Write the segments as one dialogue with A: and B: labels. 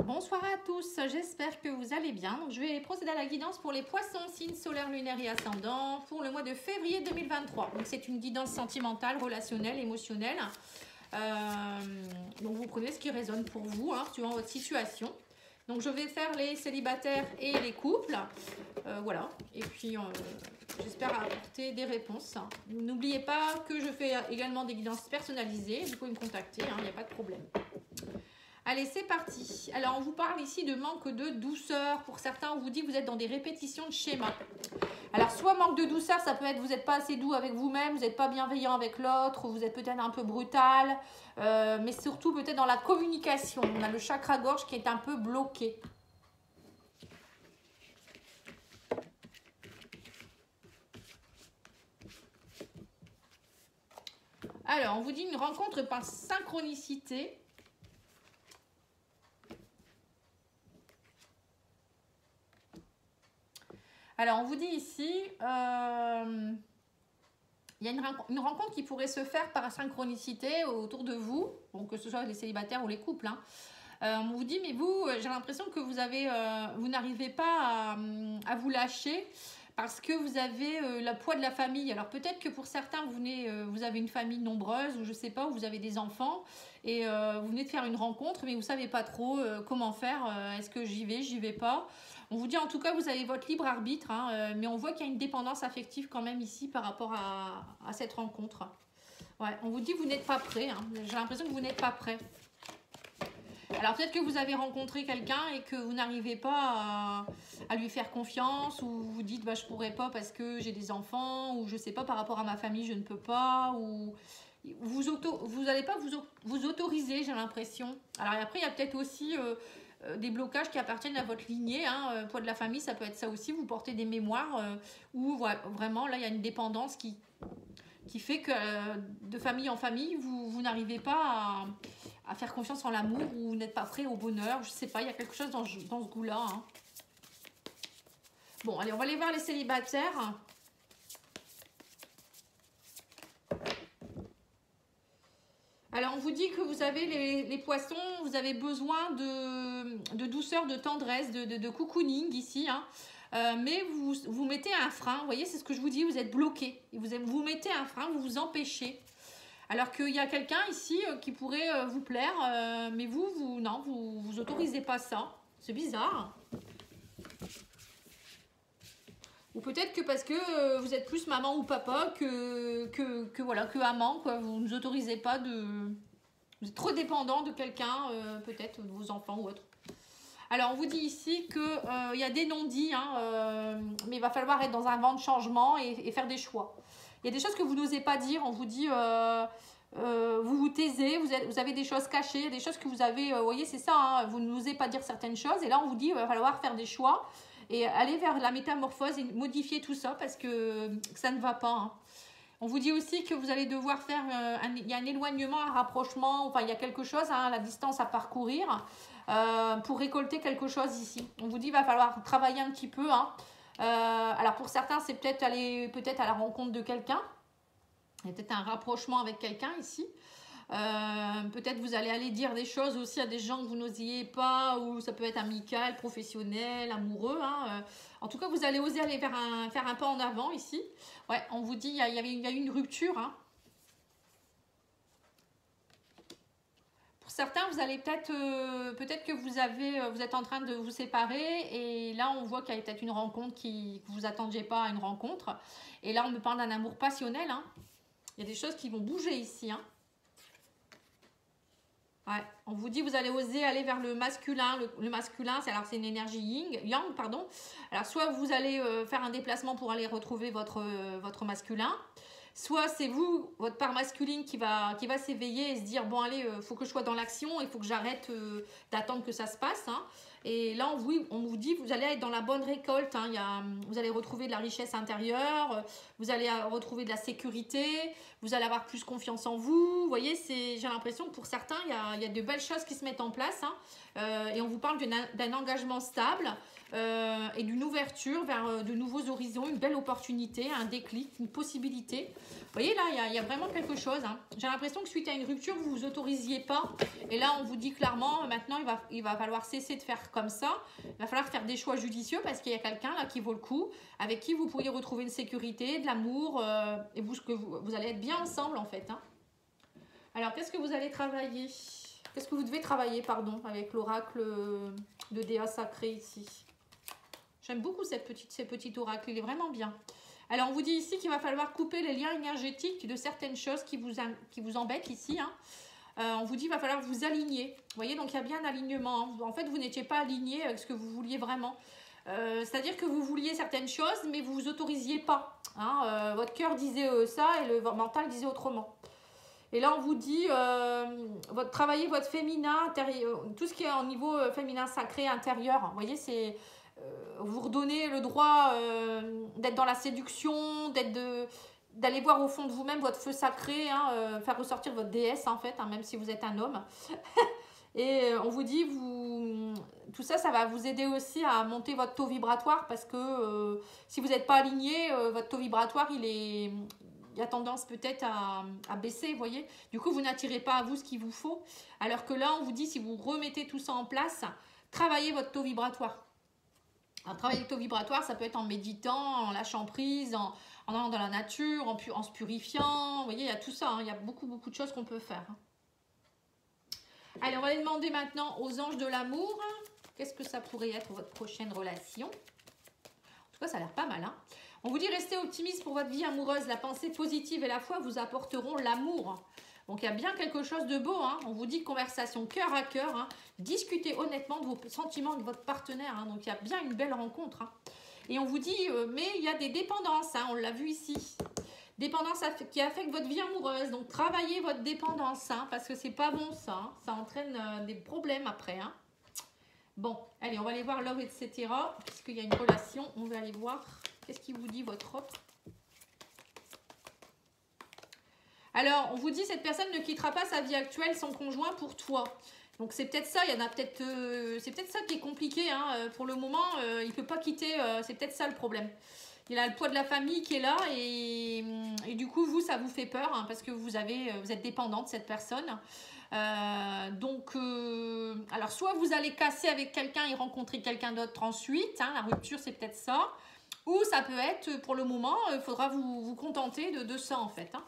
A: Bonsoir à tous, j'espère que vous allez bien. Donc, je vais procéder à la guidance pour les poissons, signes solaires, lunaires et ascendants pour le mois de février 2023. Donc c'est une guidance sentimentale, relationnelle, émotionnelle. Donc vous prenez ce qui résonne pour vous, suivant votre situation. Donc je vais faire les célibataires et les couples. Voilà, et puis j'espère apporter des réponses. N'oubliez pas que je fais également des guidances personnalisées. Vous pouvez me contacter, il n'y a pas de problème. Allez, c'est parti. Alors, on vous parle ici de manque de douceur. Pour certains, on vous dit que vous êtes dans des répétitions de schémas. Alors, soit manque de douceur, ça peut être vous n'êtes pas assez doux avec vous-même, vous n'êtes pas bienveillant avec l'autre, vous êtes peut-être un peu brutal, mais surtout peut-être dans la communication. On a le chakra-gorge qui est un peu bloqué. Alors, on vous dit une rencontre par synchronicité. Alors, on vous dit ici, il y a une rencontre qui pourrait se faire par synchronicité autour de vous, bon, que ce soit les célibataires ou les couples. On vous dit, mais vous, j'ai l'impression que vous n'arrivez pas à vous lâcher parce que vous avez le poids de la famille. Alors peut-être que pour certains, vous avez une famille nombreuse ou je ne sais pas, ou vous avez des enfants et vous venez de faire une rencontre, mais vous ne savez pas trop comment faire. Est-ce que j'y vais pas? On vous dit en tout cas, vous avez votre libre arbitre, mais on voit qu'il y a une dépendance affective quand même ici par rapport à cette rencontre. Ouais, on vous dit que vous n'êtes pas prêt. J'ai l'impression que vous n'êtes pas prêt. Alors peut-être que vous avez rencontré quelqu'un et que vous n'arrivez pas à lui faire confiance, ou vous dites bah, je pourrais pas parce que j'ai des enfants, ou je sais pas, par rapport à ma famille je ne peux pas, ou vous n'allez pas vous autoriser, j'ai l'impression. Alors après il y a peut-être aussi des blocages qui appartiennent à votre lignée, poids de la famille, ça peut être ça aussi, vous portez des mémoires où vraiment là il y a une dépendance qui fait que de famille en famille, vous n'arrivez pas à faire confiance en l'amour, ou vous n'êtes pas prêt au bonheur, je sais pas, il y a quelque chose dans ce goût-là. Bon, allez, on va aller voir les célibataires. Alors, on vous dit que vous avez les poissons, vous avez besoin de douceur, de tendresse, de cocooning ici, mais vous mettez un frein, vous voyez, c'est ce que je vous dis, vous êtes bloqué. Vous mettez un frein, vous vous empêchez. Alors qu'il y a quelqu'un ici qui pourrait vous plaire, mais non, vous autorisez pas ça. C'est bizarre. Ou peut-être que parce que vous êtes plus maman ou papa que amant, quoi. Vous ne vous autorisez pas vous êtes trop dépendant de quelqu'un, peut-être de vos enfants ou autre. Alors, on vous dit ici qu'il y a des non-dits, mais il va falloir être dans un vent de changement et faire des choix. Il y a des choses que vous n'osez pas dire. On vous dit, vous vous taisez, vous avez des choses cachées, il y a des choses que vous avez, vous voyez, c'est ça, vous n'osez pas dire certaines choses. Et là, on vous dit, il va falloir faire des choix et aller vers la métamorphose et modifier tout ça parce que ça ne va pas. On vous dit aussi que vous allez devoir faire, il y a un éloignement, un rapprochement, enfin il y a quelque chose, la distance à parcourir pour récolter quelque chose ici. On vous dit qu'il va falloir travailler un petit peu. Alors pour certains, c'est peut-être aller à la rencontre de quelqu'un. Il y a peut-être un rapprochement avec quelqu'un ici. Peut-être vous allez aller dire des choses aussi à des gens que vous n'osiez pas, ou ça peut être amical, professionnel, amoureux. En tout cas, vous allez oser aller faire un pas en avant ici. Ouais, on vous dit il y a eu une rupture. Pour certains, vous allez peut-être que vous êtes en train de vous séparer, et là on voit qu'il y a peut-être une rencontre que vous n'attendiez pas à une rencontre. Et là on me parle d'un amour passionnel. Il y a des choses qui vont bouger ici. Ouais, on vous dit vous allez oser aller vers le masculin. Le masculin, c'est une énergie yang, pardon. Alors soit vous allez faire un déplacement pour aller retrouver votre masculin, soit c'est vous, votre part masculine qui va s'éveiller et se dire bon allez, faut que je sois dans l'action, il faut que j'arrête d'attendre que ça se passe. Et là, on vous dit, vous allez être dans la bonne récolte. Hein. Vous allez retrouver de la richesse intérieure, vous allez retrouver de la sécurité, vous allez avoir plus confiance en vous. Vous voyez, j'ai l'impression que pour certains, il y a de belles choses qui se mettent en place. Hein. Et on vous parle d'un engagement stable et d'une ouverture vers de nouveaux horizons, une belle opportunité, un déclic, une possibilité. Vous voyez, là, il y a vraiment quelque chose. Hein. J'ai l'impression que suite à une rupture, vous ne vous autorisiez pas. Et là, on vous dit clairement, maintenant, il va falloir cesser de faire comme ça. Il va falloir faire des choix judicieux parce qu'il y a quelqu'un là qui vaut le coup, avec qui vous pourriez retrouver une sécurité, de l'amour, et vous allez être bien ensemble, en fait. Hein. Alors, qu'est-ce que vous allez travailler? Qu'est-ce que vous devez travailler, pardon, avec l'oracle de Déa Sacré ici? J'aime beaucoup ces petits oracles, il est vraiment bien. Alors, on vous dit ici qu'il va falloir couper les liens énergétiques de certaines choses qui vous embêtent ici. Hein. On vous dit qu'il va falloir vous aligner. Vous voyez, donc il y a bien un alignement. Hein. En fait, vous n'étiez pas aligné avec ce que vous vouliez vraiment. C'est-à-dire que vous vouliez certaines choses, mais vous ne vous autorisiez pas. Hein. Votre cœur disait ça et le mental disait autrement. Et là, on vous dit, travailler votre féminin, tout ce qui est au niveau féminin sacré intérieur. Vous voyez, c'est... vous redonnez le droit d'être dans la séduction, d'aller voir au fond de vous-même votre feu sacré, hein, faire ressortir votre déesse en fait, hein, même si vous êtes un homme. Et on vous dit, tout ça, ça va vous aider aussi à monter votre taux vibratoire parce que si vous n'êtes pas aligné, votre taux vibratoire, il a tendance peut-être à baisser, vous voyez. Du coup, vous n'attirez pas à vous ce qu'il vous faut. Alors que là, on vous dit, si vous remettez tout ça en place, travaillez votre taux vibratoire. Alors, travailler le taux vibratoire, ça peut être en méditant, en lâchant prise, en allant dans la nature, en se purifiant. Vous voyez, il y a tout ça. Hein. Il y a beaucoup de choses qu'on peut faire. Hein. Allez, on va aller demander maintenant aux anges de l'amour. Qu'est-ce que ça pourrait être votre prochaine relation? En tout cas, ça a l'air pas mal. Hein. On vous dit, restez optimiste pour votre vie amoureuse. La pensée positive et la foi vous apporteront l'amour. Donc, il y a bien quelque chose de beau. Hein. On vous dit conversation cœur à cœur. Hein. Discutez honnêtement de vos sentiments avec votre partenaire. Hein. Donc, il y a bien une belle rencontre. Hein. Et on vous dit, mais il y a des dépendances. Hein. On l'a vu ici. Dépendance qui affecte votre vie amoureuse. Donc, travaillez votre dépendance. Hein, parce que c'est pas bon ça. Hein. Ça entraîne des problèmes après. Hein. Bon, allez, on va aller voir l'homme, etc. Puisqu'il y a une relation, on va aller voir. Qu'est-ce qu'il vous dit, votre autre? Alors, on vous dit, cette personne ne quittera pas sa vie actuelle, son conjoint, pour toi. Donc, c'est peut-être ça, il y en a peut-être... c'est peut-être ça qui est compliqué. Hein. Pour le moment, il ne peut pas quitter, c'est peut-être ça le problème. Il a le poids de la famille qui est là et du coup, vous, ça vous fait peur hein, parce que vous êtes dépendant de cette personne. Alors, soit vous allez casser avec quelqu'un et rencontrer quelqu'un d'autre ensuite. Hein, la rupture, c'est peut-être ça. Ou ça peut être, pour le moment, il faudra vous contenter de ça, en fait. Hein.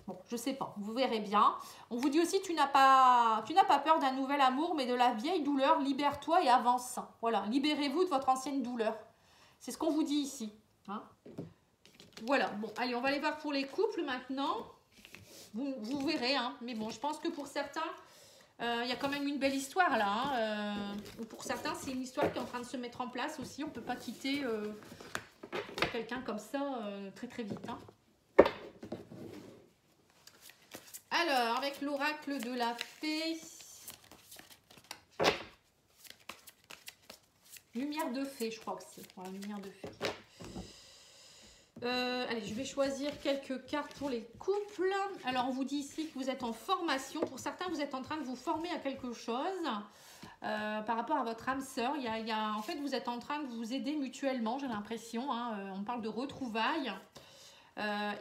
A: Bon, je sais pas, vous verrez bien. On vous dit aussi, tu n'as pas peur d'un nouvel amour, mais de la vieille douleur. Libère-toi et avance. Voilà, libérez-vous de votre ancienne douleur. C'est ce qu'on vous dit ici. Hein. Voilà, bon, allez, on va aller voir pour les couples maintenant. Vous verrez, hein. Mais bon, je pense que pour certains, il y a quand même une belle histoire là. Hein. Pour certains, c'est une histoire qui est en train de se mettre en place aussi. On ne peut pas quitter quelqu'un comme ça très très vite. Hein. Alors, avec l'oracle de la fée, lumière de fée, je crois que c'est. Voilà, lumière de fée. Allez, je vais choisir quelques cartes pour les couples. Alors, on vous dit ici que vous êtes en formation. Pour certains, vous êtes en train de vous former à quelque chose par rapport à votre âme sœur. En fait, vous êtes en train de vous aider mutuellement, j'ai l'impression. Hein. On parle de retrouvailles.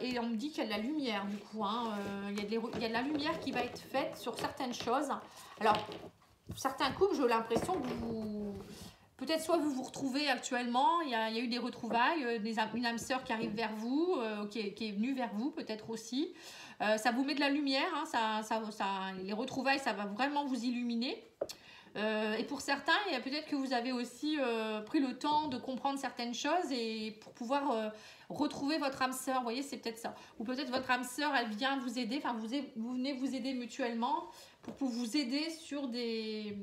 A: Et on me dit qu'il y a de la lumière, du coup. Hein. Il y a de la lumière qui va être faite sur certaines choses. Alors, certains couples, j'ai l'impression que peut-être soit vous vous retrouvez actuellement, il y a eu des retrouvailles, une âme sœur qui arrive vers vous, qui est venue vers vous peut-être aussi. Ça vous met de la lumière, hein, les retrouvailles, ça va vraiment vous illuminer. Et pour certains, il y a peut-être que vous avez aussi pris le temps de comprendre certaines choses et pour pouvoir retrouver votre âme sœur, vous voyez, c'est peut-être ça. Ou peut-être votre âme sœur, elle vient vous aider, enfin vous venez vous aider mutuellement pour vous aider sur des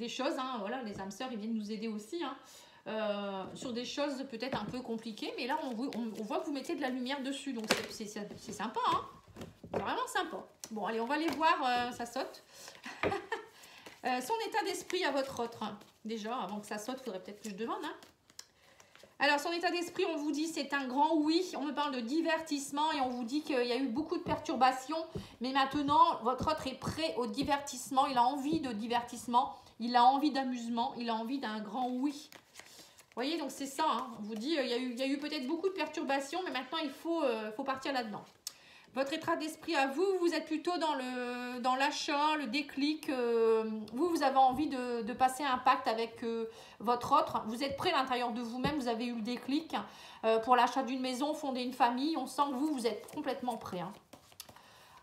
A: choses. Hein, voilà, les âmes sœurs, ils viennent nous aider aussi hein, sur des choses peut-être un peu compliquées, mais là on voit que vous mettez de la lumière dessus, donc c'est sympa, hein, c'est vraiment sympa. Bon, allez, on va aller voir, ça saute. Son état d'esprit à votre autre. Déjà, avant que ça saute, il faudrait peut-être que je demande. Hein. Alors, son état d'esprit, on vous dit, c'est un grand oui. On me parle de divertissement et on vous dit qu'il y a eu beaucoup de perturbations. Mais maintenant, votre autre est prêt au divertissement. Il a envie de divertissement. Il a envie d'amusement. Il a envie d'un grand oui. Vous voyez, donc c'est ça. Hein. On vous dit, il y a eu peut-être beaucoup de perturbations, mais maintenant, il faut partir là-dedans. Votre état d'esprit à vous, vous êtes plutôt dans l'achat, le déclic. Vous avez envie de passer un pacte avec votre autre. Vous êtes prêt à l'intérieur de vous-même, vous avez eu le déclic pour l'achat d'une maison, fonder une famille. On sent que vous êtes complètement prêt. Hein.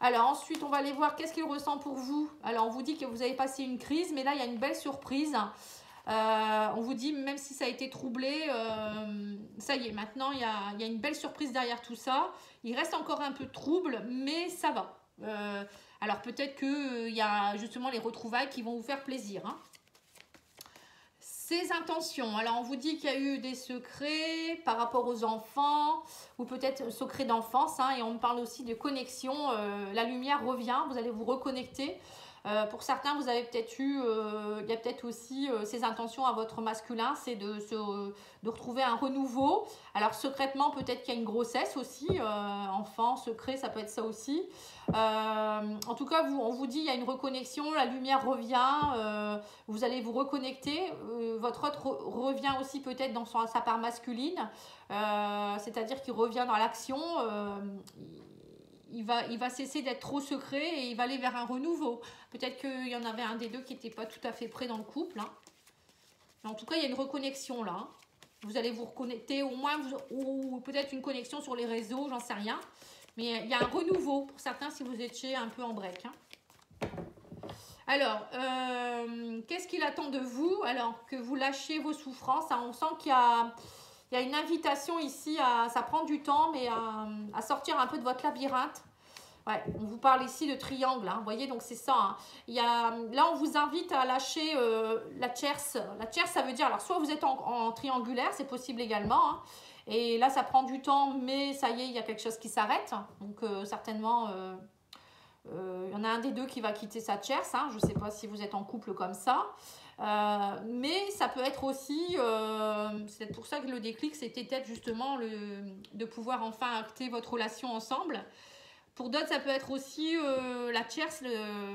A: Alors ensuite, on va aller voir qu'est-ce qu'il ressent pour vous. Alors on vous dit que vous avez passé une crise, mais là, il y a une belle surprise. On vous dit, même si ça a été troublé, ça y est, maintenant, il y a une belle surprise derrière tout ça. Il reste encore un peu de trouble, mais ça va. Alors, peut-être qu'il y a justement les retrouvailles qui vont vous faire plaisir. Hein. Ses intentions. Alors, on vous dit qu'il y a eu des secrets par rapport aux enfants, ou peut-être secrets d'enfance. Hein, et on me parle aussi de connexion. La lumière revient, vous allez vous reconnecter. Pour certains, vous avez peut-être eu, il y a peut-être aussi ces intentions à votre masculin, c'est de retrouver un renouveau. Alors secrètement, peut-être qu'il y a une grossesse aussi, enfant, secret, ça peut être ça aussi. En tout cas, on vous dit, il y a une reconnexion, la lumière revient, vous allez vous reconnecter. Votre autre revient aussi peut-être dans sa part masculine, c'est-à-dire qu'il revient dans l'action. Il va cesser d'être trop secret et il va aller vers un renouveau. Peut-être qu'il y en avait un des deux qui n'était pas tout à fait prêt dans le couple. Hein. Mais en tout cas, il y a une reconnexion là. Hein. Vous allez vous reconnecter au moins, ou peut-être une connexion sur les réseaux, j'en sais rien. Mais il y a un renouveau pour certains si vous étiez un peu en break. Hein. Alors, qu'est-ce qu'il attend de vous? Alors que vous lâchiez vos souffrances, hein, on sent qu'il y a... Il y a une invitation ici, ça prend du temps, mais à sortir un peu de votre labyrinthe. Ouais, on vous parle ici de triangle, hein, vous voyez, donc c'est ça. Hein. Là, on vous invite à lâcher la tierce. La tierce, ça veut dire, alors soit vous êtes en triangulaire, c'est possible également. Hein, et là, ça prend du temps, mais ça y est, il y a quelque chose qui s'arrête. Donc, certainement, il y en a un des deux qui va quitter sa tierce. Hein, je ne sais pas si vous êtes en couple comme ça. Mais ça peut être aussi, c'est pour ça que le déclic, c'était peut-être justement de pouvoir enfin acter votre relation ensemble. Pour d'autres, ça peut être aussi la tierce,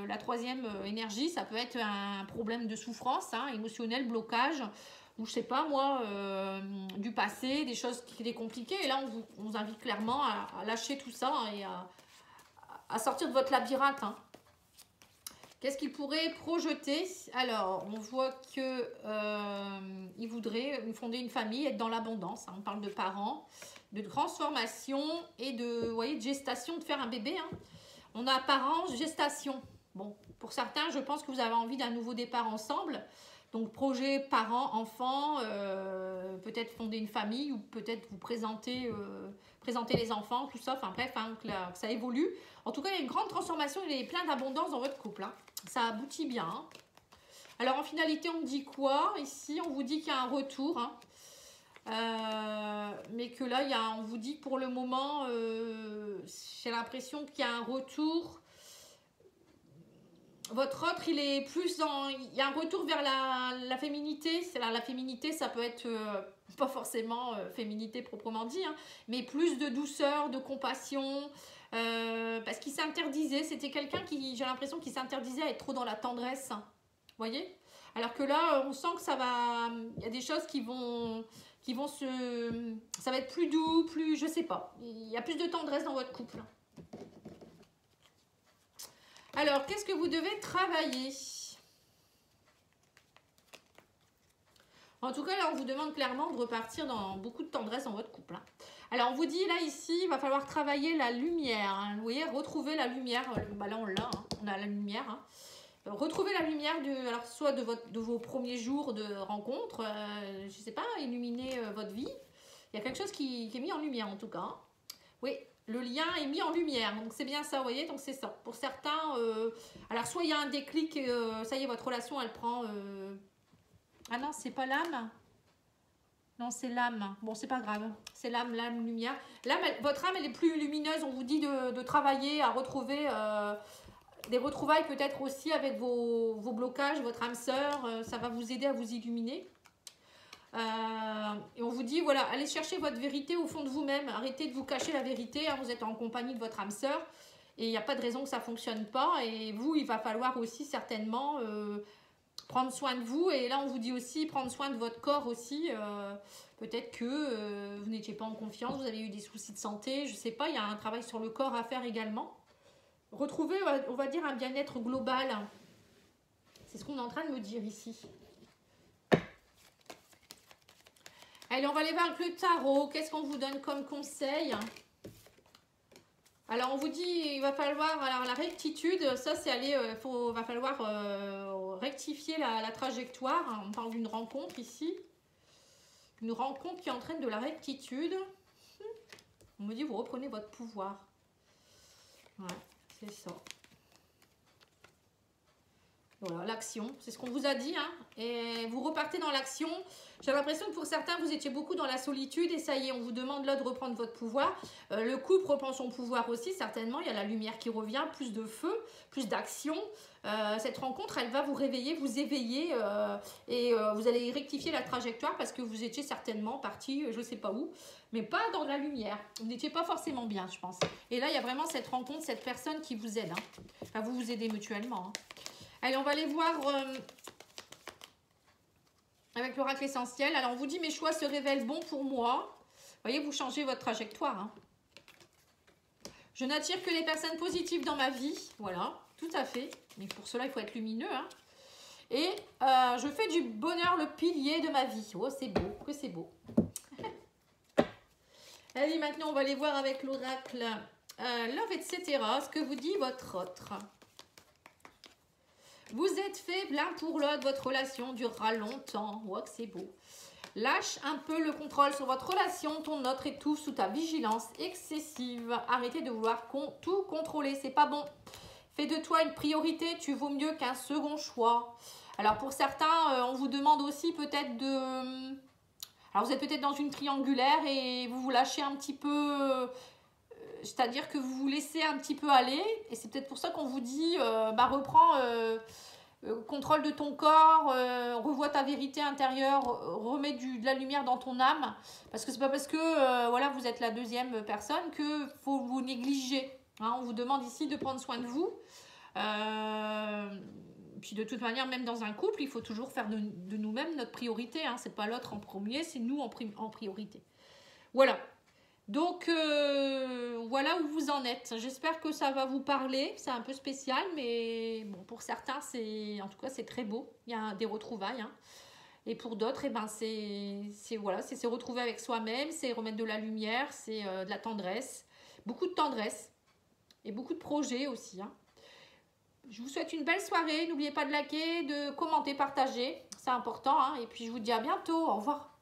A: la troisième énergie, ça peut être un problème de souffrance, hein, émotionnel, blocage, ou je sais pas moi, du passé, des choses qui étaient compliquées. Et là, on vous invite clairement à lâcher tout ça et à sortir de votre labyrinthe. Hein. Qu'est-ce qu'il pourrait projeter? Alors, on voit que il voudrait fonder une famille, être dans l'abondance. Hein. On parle de parents, de transformation et de, vous voyez, de gestation, de faire un bébé. Hein. On a parents, gestation. Bon, pour certains, je pense que vous avez envie d'un nouveau départ ensemble. Donc, projet parents, enfants, peut-être fonder une famille ou peut-être vous présenter les enfants, tout ça. Enfin bref, hein, que ça évolue. En tout cas, il y a une grande transformation, il y a plein d'abondance dans votre couple. Hein. Ça aboutit bien. Hein. Alors, en finalité, on me dit quoi? Ici, on vous dit qu'il y a un retour. Hein. Mais que là, on vous dit que pour le moment, j'ai l'impression qu'il y a un retour. Votre autre, il est plus dans... Il y a un retour vers la féminité. La féminité, ça peut être pas forcément féminité proprement dit, hein, mais plus de douceur, de compassion. Parce qu'il s'interdisait. C'était quelqu'un qui, j'ai l'impression, qu'il s'interdisait à être trop dans la tendresse. Vous voyez? Alors que là, on sent que ça va... Il y a des choses qui vont se... Ça va être plus doux, plus... Je sais pas. Il y a plus de tendresse dans votre couple. Alors, qu'est-ce que vous devez travailler? En tout cas, là, on vous demande clairement de repartir dans beaucoup de tendresse dans votre couple. Hein. Alors, on vous dit, là, ici, il va falloir travailler la lumière. Hein. Vous voyez, retrouver la lumière. Bah, là, on l'a. Hein. On a la lumière. Hein. Retrouver la lumière, alors, soit de vos premiers jours de rencontre. Je ne sais pas, illuminer votre vie. Il y a quelque chose qui est mis en lumière, en tout cas. Hein. Oui. Le lien est mis en lumière, donc c'est bien ça, vous voyez, donc c'est ça. Pour certains, alors soit il y a un déclic, ça y est, votre relation, elle prend... Ah non, c'est pas l'âme. Non, c'est l'âme. Bon, c'est pas grave, c'est l'âme, lumière. L'âme, votre âme, elle est plus lumineuse, on vous dit de travailler, à retrouver des retrouvailles peut-être aussi avec vos blocages, votre âme sœur. Ça va vous aider à vous illuminer. Et on vous dit, voilà, allez chercher votre vérité au fond de vous-même. Arrêtez de vous cacher la vérité. Hein, vous êtes en compagnie de votre âme sœur. Et il n'y a pas de raison que ça ne fonctionne pas. Et vous, il va falloir aussi certainement prendre soin de vous. Et là, on vous dit aussi prendre soin de votre corps aussi. Peut-être que vous n'étiez pas en confiance, vous avez eu des soucis de santé. Je ne sais pas, il y a un travail sur le corps à faire également. Retrouver, on va dire, un bien-être global. C'est ce qu'on est en train de me dire ici. Allez, on va aller voir avec le tarot. Qu'est-ce qu'on vous donne comme conseil? Alors, on vous dit, il va falloir, alors la rectitude, ça c'est aller, va falloir rectifier la trajectoire. On parle d'une rencontre ici. Une rencontre qui entraîne de la rectitude. On me dit, vous reprenez votre pouvoir. Ouais, c'est ça. Voilà, l'action, c'est ce qu'on vous a dit, hein. Et vous repartez dans l'action. J'ai l'impression que pour certains, vous étiez beaucoup dans la solitude et ça y est, on vous demande là de reprendre votre pouvoir. Le couple reprend son pouvoir aussi, certainement. Il y a la lumière qui revient, plus de feu, plus d'action. Cette rencontre, elle va vous réveiller, vous éveiller et vous allez rectifier la trajectoire parce que vous étiez certainement parti, je ne sais pas où, mais pas dans la lumière. Vous n'étiez pas forcément bien, je pense. Et là, il y a vraiment cette rencontre, cette personne qui vous aide. Hein. Enfin, vous vous aidez mutuellement. Hein. Allez, on va aller voir avec l'oracle essentiel. Alors, on vous dit, mes choix se révèlent bons pour moi. Vous voyez, vous changez votre trajectoire. Hein. Je n'attire que les personnes positives dans ma vie. Voilà, tout à fait. Mais pour cela, il faut être lumineux. Hein. Et je fais du bonheur le pilier de ma vie. Oh, c'est beau, que c'est beau. Allez, maintenant, on va aller voir avec l'oracle Love, etc. Ce que vous dit votre autre. Vous êtes fait l'un pour l'autre, votre relation durera longtemps. Oh, que c'est beau. Lâche un peu le contrôle sur votre relation, ton autre étouffe sous ta vigilance excessive. Arrêtez de vouloir tout contrôler, c'est pas bon. Fais de toi une priorité, tu vaux mieux qu'un second choix. Alors pour certains, on vous demande aussi peut-être de... Alors vous êtes peut-être dans une triangulaire et vous vous lâchez un petit peu... C'est-à-dire que vous vous laissez un petit peu aller. Et c'est peut-être pour ça qu'on vous dit, reprends contrôle de ton corps, revois ta vérité intérieure, remets de la lumière dans ton âme. Parce que c'est pas parce que voilà, vous êtes la deuxième personne que faut vous négliger. Hein, on vous demande ici de prendre soin de vous. Puis de toute manière, même dans un couple, il faut toujours faire de nous-mêmes notre priorité. Hein. C'est pas l'autre en premier, c'est nous en priorité. Voilà. Donc, voilà où vous en êtes. J'espère que ça va vous parler. C'est un peu spécial, mais bon, pour certains, en tout cas, c'est très beau. Il y a des retrouvailles. Hein. Et pour d'autres, voilà, c'est se retrouver avec soi-même, c'est remettre de la lumière, c'est de la tendresse. Beaucoup de tendresse et beaucoup de projets aussi. Hein. Je vous souhaite une belle soirée. N'oubliez pas de liker, de commenter, partager. C'est important. Hein. Et puis, je vous dis à bientôt. Au revoir.